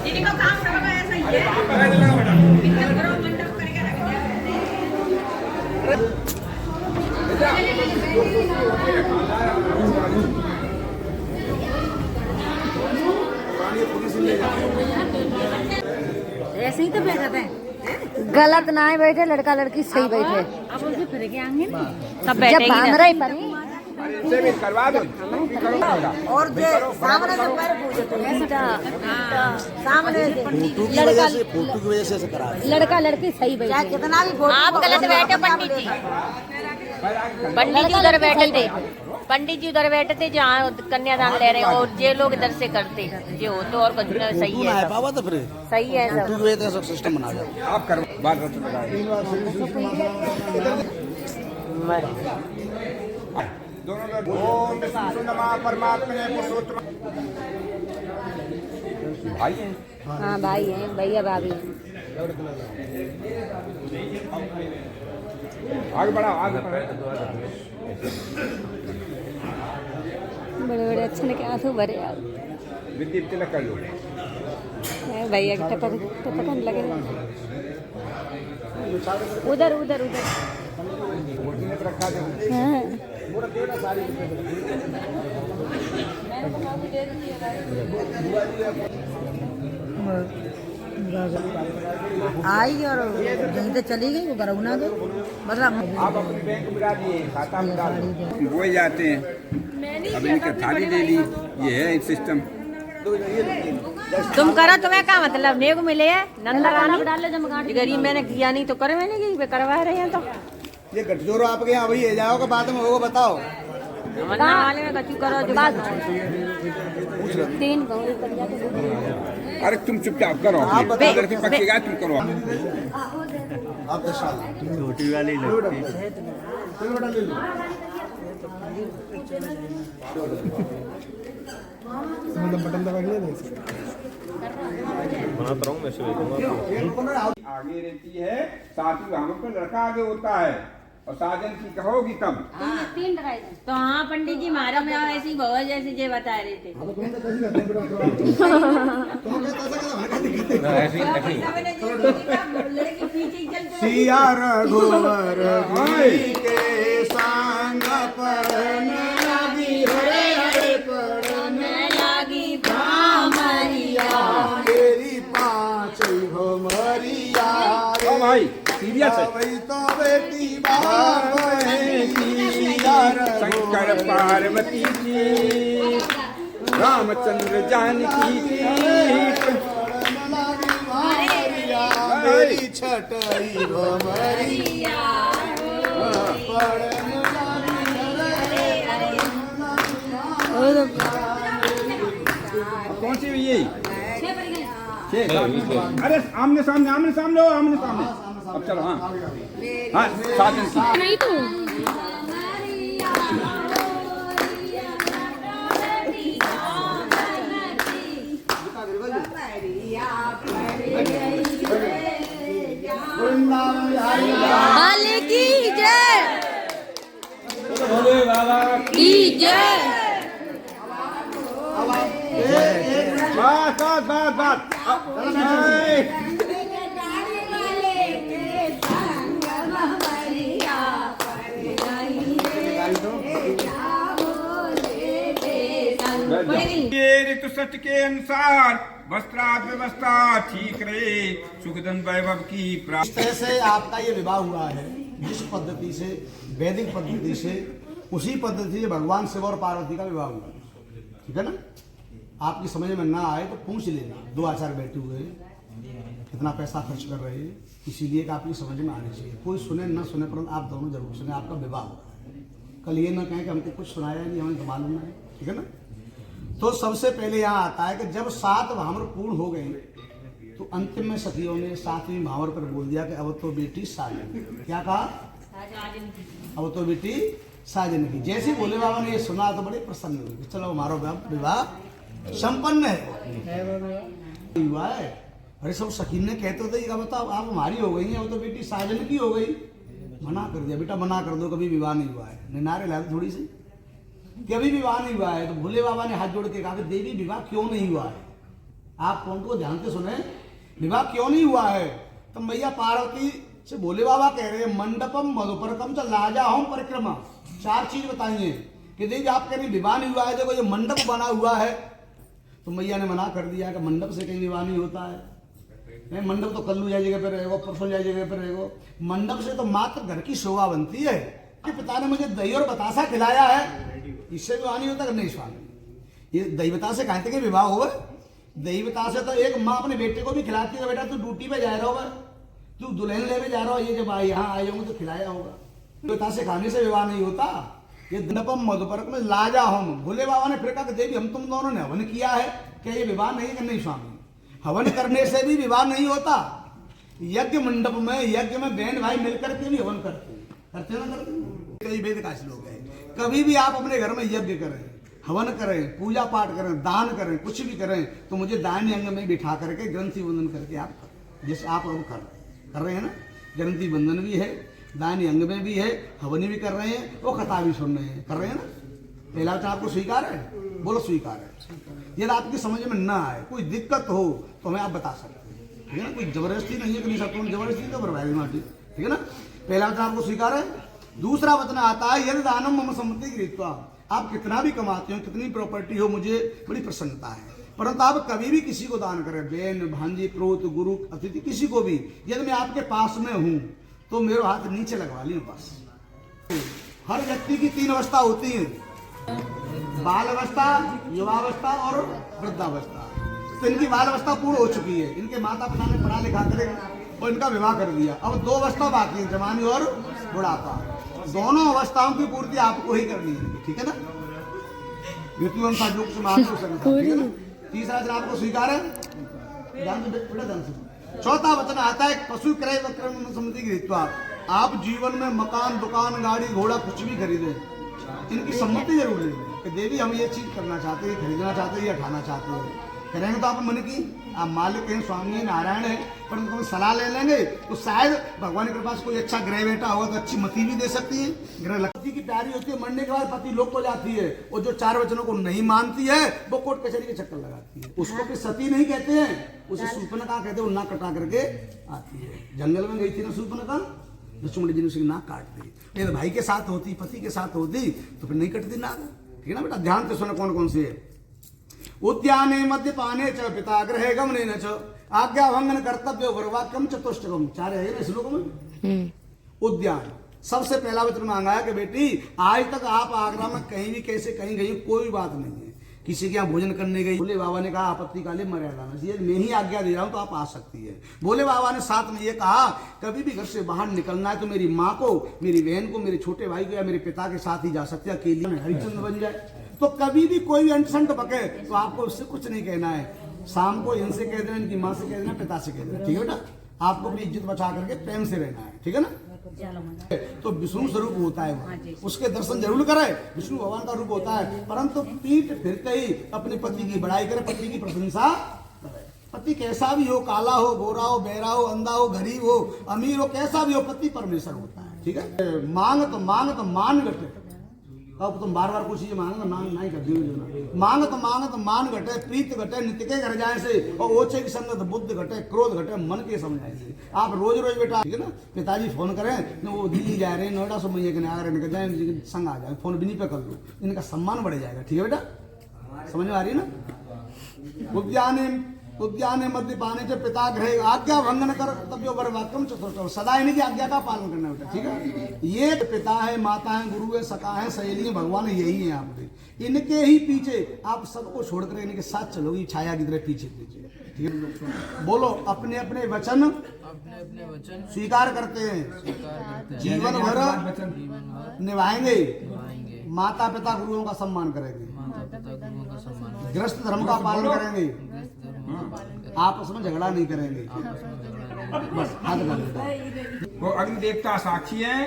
दीदी को काम करवाना ऐसा ही है। इतना बड़ा मंडप करके रख दिया। ऐसे ही तो बैठे थे, गलत ना है बैठे, लड़का लड़की सही बैठे। अब उसे फिर के आएंगे ना सब जब बांध रही पर करवा दो और जो सामने से पैर पूछते सामने फोटो की वजह से ऐसे करा लड़का लड़की सही बैठे। कितना भी आप गलत बैठे पंडित जी। पंडित जी उधर बैठे थे, पंडित जी उधर बैठे थे जहाँ कन्यादान ले रहे हैं, और ये लोग इधर से करते जो हो तो। और कुछ सही है सब। पावा तो फिर सही है सब। फोटो की वजह से सिस्टम बना दिया। आप कर बात दोनों ओम विष्णु नमः परमात्मने पुरुषोत्तम भाई हैं। हाँ भाई हैं, भैया भाभी हैं। आगे बढ़ा आगे बढ़ा। बड़े बड़े अच्छे के आंसू भरे यार। विद्युत तिलक कर लो। भैया के टपटन लगे। उधर उधर उधर रखा दो। हाँ। आई और यहीं से चली गई, वो गरौना दो मतलब आप अपने बैंक में डाल दिए, खाता में डाल दिए, वो जाते हैं। अब इनके थाली ले ली, ये है सिस्टम। तुम करो, तुम्हें क्या मतलब? नेक मिले है नंदा रानी गरीब, मैंने किया नहीं तो करे, मैंने की करवा रहे हैं। तो ये गठजोड़ आपके यहाँ वही है, जाओगे बाद में होगा बताओ। वाले में कचू करो जो बात। तीन अरे तुम चुपचाप करो, इधर की पकेगा तुम करो। आप 10 साल छोटी वाली लगती बटन दबा के आगे रहती है, साथ ही वहाँ पर लड़का आगे होता है, और साजन की कहोगी तब। तो हाँ पंडित जी, मारा में ऐसी बहुत जैसे जे बता रहे थे। सिया रघुवर के संग पढ़न लगी, हरे हरे पढ़न लगी भामरिया, तेरी 5 भमरिया। ओ भाई सीरियस है। तो बेटी शंकर पार्वती की, रामचंद्र जानकी की, मेरी छटई भमरिया। कौन सी ये? अरे आमने सामने, आमने सामने हो, आमने सामने। अब चलो हाँ हाँ साजन की। नहीं तो हाले की जय, भोले बाबा की जय। बात बात बात बात। ऋतु सच के अनुसार वस्त्राद व्यवस्था ठीक रहे, सुखधन वैभव की प्राप्ति। इस तरह से आपका ये विवाह हुआ है, जिस पद्धति से वैदिक पद्धति से, उसी पद्धति से भगवान शिव और पार्वती का विवाह हुआ। ठीक है ना? आपकी समझ में ना आए तो पूछ लेना। 2 आचार्य बैठे हुए हैं, कितना पैसा खर्च कर रहे हैं, इसीलिए कि आपकी समझ में आनी चाहिए। कोई सुने न सुने, परंतु आप दोनों जरूर सुने। आपका विवाह हुआ है, कल ये ना कहें कि हमको कुछ सुनाया नहीं, हमें तो मालूम नहीं। ठीक है ना? तो सबसे पहले यहाँ आता है कि जब 7 भावर पूर्ण हो गए तो अंतिम में सखियों ने 7वीं भावर पर बोल दिया कि अब तो बेटी साजन। क्या कहा? अब तो बेटी साजन की। जैसे भोले बाबा ने ये सुना तो बड़े प्रसन्न हुए, चलो हमारा विवाह संपन्न है, हुआ है। अरे सब सखी ने कहते थे कि बताओ आप हमारी हो गई, अब तो बेटी साजन की हो गई। मना कर दिया, बेटा मना कर दो, कभी विवाह नहीं हुआ है। नारे ला थोड़ी सी कि अभी विवाह नहीं हुआ है, तो भोले बाबा ने हाथ जोड़ के कहा कि देवी विवाह क्यों नहीं हुआ है? आप कौन को ध्यान से सुने, विवाह क्यों नहीं हुआ है? तो मैया पार्वती से भोले बाबा कह रहे हैं मंडपम मधुपरकम च लाजा होम परिक्रमा। 4 चीज बताइए कि देवी आप कह रहे विवाह नहीं हुआ है, देखो ये मंडप बना हुआ है। तो मैया ने मना कर दिया कि मंडप से कहीं विवाह नहीं होता है। नहीं, मंडप तो कल्लू जाए जगह पे रहेगा, परसों जाए जगह पे रहेगा। मंडप से तो मात्र घर की शोभा बनती है। कि पिता ने मुझे दही और बतासा खिलाया है, इससे विवाह नहीं होता कि नहीं स्वामी? ये दही बतासे कहते कि विवाह हो? दही बतासे तो एक माँ अपने बेटे को भी खिलाती है, बेटा तू ड्यूटी पे जा रहा होगा, तू दुल्हन लेने जा रहा हो, ये जब यहाँ आए होंगे तो खिलाया होगा। बतासे खाने से विवाह नहीं होता। ये दनपम मधुपर्क में लाजा होम। भोले बाबा ने फिर कहा कि देवी हम तुम दोनों ने हवन किया है, क्या ये विवाह नहीं है कि नहीं स्वामी? हवन करने से भी विवाह नहीं होता। यज्ञ मंडप में, यज्ञ में बहन भाई मिलकर के भी हवन करते हैं, करते ना करते? कई वेद काश लोग हैं। कभी भी आप अपने घर में यज्ञ करें, हवन करें, पूजा पाठ करें, दान करें, कुछ भी करें, तो मुझे दान अंग में बिठा करके ग्रंथि बंधन करके आप करें, जैसे आप अब कर रहे हैं ना। ग्रंथि बंधन भी है, दान अंग में भी है, हवन भी कर रहे हैं, वो कथा भी सुन रहे हैं, कर रहे हैं ना। पहला तो आपको स्वीकार है, बोलो स्वीकार है। यदि आपकी समझ में ना आए, कोई दिक्कत हो तो हमें आप बता सकते हैं, ठीक है ना। कोई जबरदस्ती नहीं है कि नहीं सकते, जबरदस्ती तो बर्बादी माटी, ठीक है ना। पहला वचन आपको स्वीकार है। दूसरा वचन आता है यदि दानम मम सम्मति गृहीत्वा। आप कितना भी कमाते हो, कितनी प्रॉपर्टी हो, मुझे बड़ी प्रसन्नता है, परंतु आप कभी भी किसी को दान करें, बहन भांजी प्रोत गुरु अतिथि किसी को भी, यदि मैं आपके पास में हूं तो मेरे हाथ नीचे लगवा लियो बस। हर व्यक्ति की 3 अवस्था होती है, बाल अवस्था, युवावस्था और वृद्धावस्था। तो इनकी बाल अवस्था पूर्ण हो चुकी है, इनके माता पिता ने पढ़ा लिखा कर और इनका विवाह कर दिया। अब 2 अवस्था बाकी है, जवानी और बुढ़ापा। दोनों अवस्थाओं की पूर्ति आपको ही करनी है, ठीक है ना। मृत्यु अनुसार योग से मात्र ठीक है ना। तीसरा वचन आपको स्वीकार है, ध्यान से बेटा ध्यान से। चौथा वचन आता है पशु क्रय विक्रय सम्मति गृहीत्वा। आप जीवन में मकान, दुकान, गाड़ी, घोड़ा कुछ भी खरीदे, इनकी सम्मति जरूर ले कि देवी हम ये चीज करना चाहते हैं, खरीदना चाहते हैं या खाना चाहते हैं। करेंगे तो आप मन की, आप मालिक हैं, स्वामी नारायण है, परंतु कोई सलाह ले लेंगे तो शायद भगवान के पास कोई अच्छा ग्रह बेटा होगा तो अच्छी मति भी दे सकती है। ग्रह लक्ष्मी की प्यारी होती है, मरने के बाद पति लोक को जाती है, और जो 4 वचनों को नहीं मानती है वो कोर्ट कचहरी के चक्कर लगाती है। उसको भी सती नहीं कहते हैं, उसे शूर्पणखा कहते हैं। वो नाक कटा करके आती है। जंगल में गई थी ना शूर्पणखा, लक्ष्मण जी ने उसकी नाक काट दी। यदि भाई के साथ होती, पति के साथ होती तो फिर नहीं कटती नाक, ठीक है ना बेटा। ध्यान से सुना कौन कौन सी है। उद्याने मद्यपाने च पिता गृहे गमने न च आज्ञा भंगन कर्तव्य वर्वाक्यम चतुष्टकम। 4 है ना श्लोक में। उद्यान सबसे पहला वचन मांगा है कि बेटी आज तक आप आगरा में कहीं भी कैसे कहीं गई कोई बात नहीं है, किसी के यहाँ भोजन करने गई, भोले बाबा ने कहा आपत्ति काले मर्यादा में, मैं ही आज्ञा दे रहा हूं तो आप आ सकती है। भोले बाबा ने साथ में ये कहा कभी भी घर से बाहर निकलना है तो मेरी माँ को, मेरी बहन को, मेरे छोटे भाई को या मेरे पिता के साथ ही जा सकते हैं, अकेली में हरिचंद्र बन जाए। तो कभी भी कोई अंटसंट बके तो आपको उससे कुछ नहीं कहना है। शाम को इनसे कह देना, इनकी माँ से कह देना, पिता से कह देना, ठीक है बेटा। आपको अपनी इज्जत बचा करके प्रेम से रहना है, ठीक है ना। तो विष्णु स्वरूप होता है वो, उसके दर्शन जरूर करे, विष्णु भगवान का रूप होता है, परंतु पीठ फिरते ही अपने पति की बड़ाई करे, पति की प्रशंसा करे। पति कैसा भी हो, काला हो, गोरा हो, बहरा हो, अंधा हो, गरीब हो, अमीर हो, कैसा भी हो, पति परमेश्वर होता है, ठीक है। मांग तो मान घटे। अब तुम बार बार कुछ चीज मांगो तो मांग नहीं करती, मांग तो मान घटे, प्रीत घटे, नित्य के घर जाए से, और ओछे की संगत बुद्ध घटे, क्रोध घटे, मन के समझाए से। आप रोज रोज बेटा, ठीक है ना, पिताजी फोन करें न वो दिल्ली जा रहे हैं, नोएडा से मैया के नागर निकल जाए, संग आ जाए, फोन भी नहीं पे कर लो, इनका सम्मान बढ़ जाएगा, ठीक है बेटा। समझ में आ रही है ना। उद्याने मद्यपाने से पिता गृहे आज्ञा भंगन कर तब्यो वर्वाक्यम चतुष्टकम। सदा इनकी आज्ञा का पालन करना बेटा, ठीक है। ये पिता है, माता है, गुरु है, सखा है, सहेली है, भगवान है, यही है यहाँ पे। इनके ही पीछे आप सबको छोड़कर इनके साथ चलोगी, छाया की तरह पीछे पीछे, ठीक है। बोलो अपने अपने वचन स्वीकार करते हैं, जीवन भर निभाएंगे, माता पिता गुरुओं का सम्मान करेंगे, गृहस्थ धर्म का पालन करेंगे, आपस में झगड़ा नहीं करेंगे, बस हद कर देता। वो अग्नि देवता साक्षी हैं,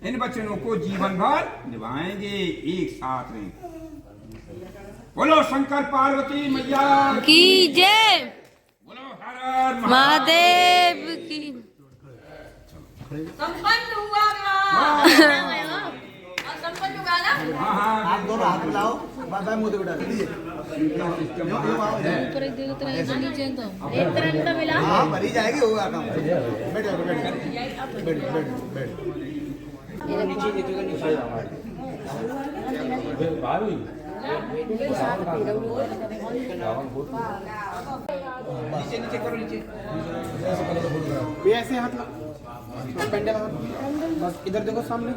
इन वचनों को जीवन भर निभाएंगे, एक साथ रहेंगे। बोलो शंकर पार्वती मैया की जय, बोलो हर हर महादेव की। संपन्न हुआ हाँ हाँ आप दोनों हाथ मिलाओ, बाय मुंह बिठा दीजिए। एक तरफ तो मिला हाँ भरी जाएगी, होगा काम। बैठ जाओ, बैठ जाओ, बैठ बैठ बैठ। नीचे नीचे करो नीचे। ऐसे हाथ पेंडल बस इधर देखो सामने।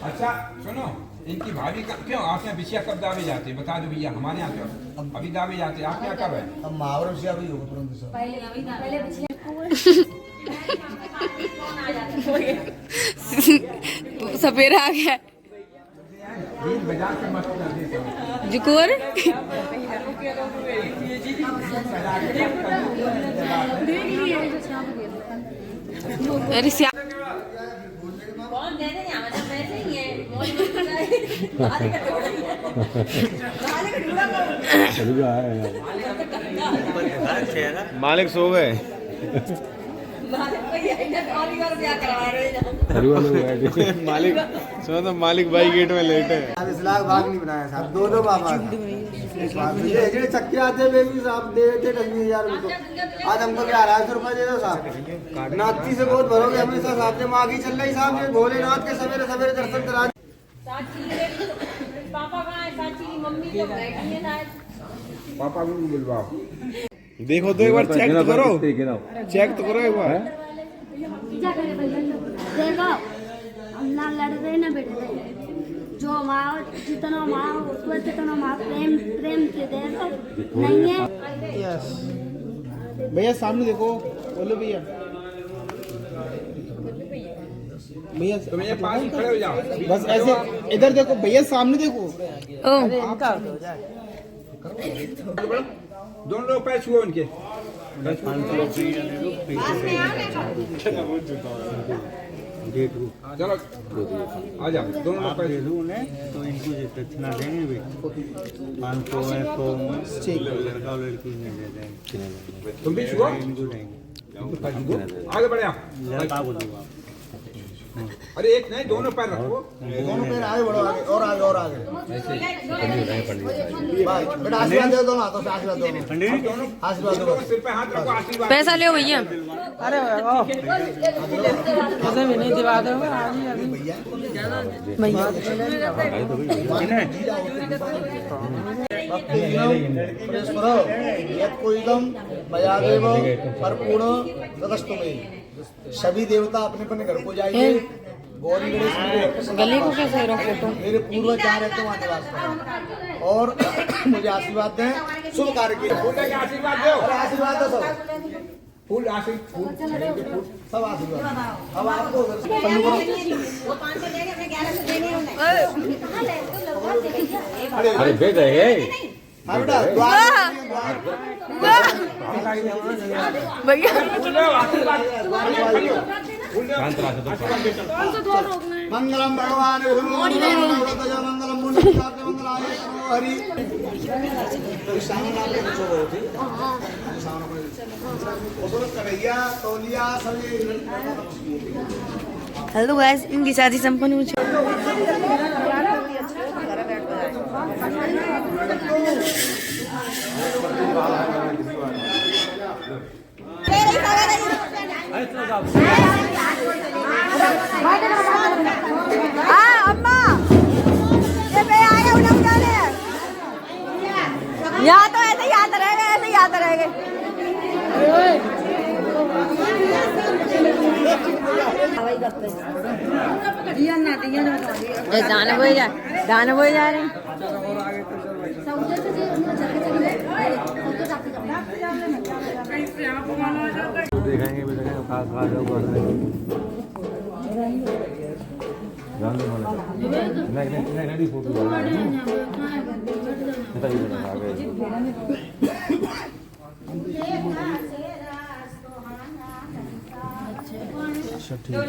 अच्छा सुनो, इनकी भाभी का क्यों आप यहाँ बिछिया कब दावे जाते हैं? बता दो भैया, हमारे यहाँ क्यों अभी दावे जाते हैं, आप क्या कर रहे हैं? अब मुहावरे से अभी होगा तुरंत सर। सपेरा आ गया बीच बाजार से मत कर दे। जुकुर अरे श्याम कौन दे देंगे मतलब वैसे ही है मालिक सो गए। मालिक सो तो मालिक भाई गेट में लेटे हैं। इस लाख भाग नहीं बनाया साहब, दो बाबा ये चक्के आते वे भी साहब दे देते 10,000 रुपये। आज हमको 1100 रुपये दे दो साहब। नाती से बहुत भरोगे हमेशा साहब से मांगी चल रही साहब। ये भोलेनाथ के सवेरे सवेरे दर्शन करा। साची पापा कहाँ है? साची की मम्मी तो बैठी है शायद। पापा को बुलवाओ। देखो तो एक बार चेक तो करो, चेक तो करो एक बार। देखो हम ना लड़ते ना बैठते, जो माँ जितना माँ उसको जितना माँ प्रेम प्रेम से देखो नहीं है। भैया सामने देखो, बोलो भैया। भैया तुम ये पास ही खड़े हो जाओ। बस ऐसे इधर देखो, भैया सामने देखो। दोनों लोग पैर छुओ उनके। चलो आ जाओ, दोनों लोग पैर तो इनको दक्षिणा देंगे भी 500 है तो लड़का और लड़की में दे देंगे। तुम भी छुओ, इनको देंगे, आगे बढ़े आप। लड़का बोलो आप। अरे एक नहीं, दोनों पैर रखो। दोनों पैर आगे बढ़ो, आगे और आगे और आगे। बेटा आशीर्वाद दो, दोनों हाथों से आशीर्वाद दो। आशीर्वाद दो, सिर पे हाथ रखो, आशीर्वाद। पैसा ले भैया अरे ऐसे भी नहीं दिवा दो कोईदम मयादेव परिपूर्ण ततस्तुमे। सभी देवता अपने अपने घर को जाइए। गौरी गणेश गली को कैसे रखो फोटो? मेरे पूर्वज जहाँ रहते वहाँ निवास करें और मुझे आशीर्वाद दें शुभ कार्य के। फूल लेके आशीर्वाद दो। अरे आशीर्वाद दो सब, फूल आशीर्वाद, फूल सब आशीर्वाद। अब आपको उधर से अरे भेज देंगे। हाँ बेटा द्वार भैया मंगलम भगवान विष्णु मंगलम मुनि मंगलाय हरि। तौलिया सभी। हेलो गाइस, इनकी शादी संपन्न हो चुकी यहाँ तो ऐसे ही याद रहेगा, ऐसे ही याद रहेगा। दान बोए जा रहे हैं। देखेंगे भी देखेंगे, खा खा जाओ नहीं फोटो अच्छा ठीक है।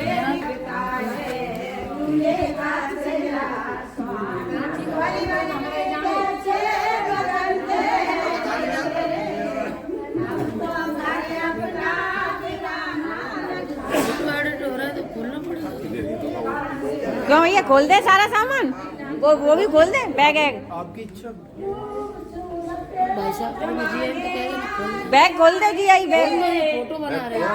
क्यों भैया? ये खोल दे सारा सामान, वो भी खोल दे बैग वैग। आपकी इच्छा। भाई साहब बैग खोल दे जी, आई बैग। फोटो बना रहे हैं।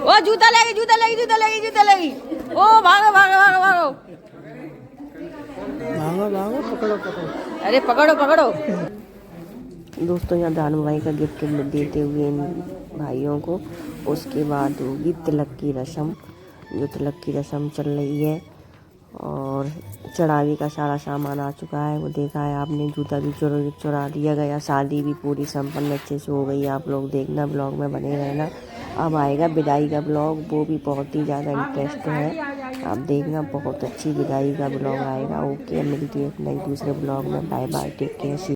ओ जूता लगी, जूता लगी, जूता लगी, जूता लगी। ओ भागो भागो भागो भागो, भागो भागो, पकड़ो पकड़ो। अरे पकड़ो पकड़ो। दोस्तों यहाँ दान भाई का गिफ्ट देते हुए इन भाइयों को, उसके बाद होगी तिलक की रस्म। जो तिलक की रस्म चल रही है और चढ़ावे का सारा सामान आ चुका है, वो देखा है आपने। जूता भी चुरा लिया गया, शादी भी पूरी संपन्न अच्छे से हो गई। आप लोग देखना, ब्लॉग में बने रहना। अब आएगा विदाई का ब्लॉग, वो भी बहुत ही ज़्यादा इंटरेस्ट है। आप देखना, बहुत अच्छी विदाई का ब्लॉग आएगा। ओके, मिलती है एक नई दूसरे ब्लॉग में। Bye bye, take care.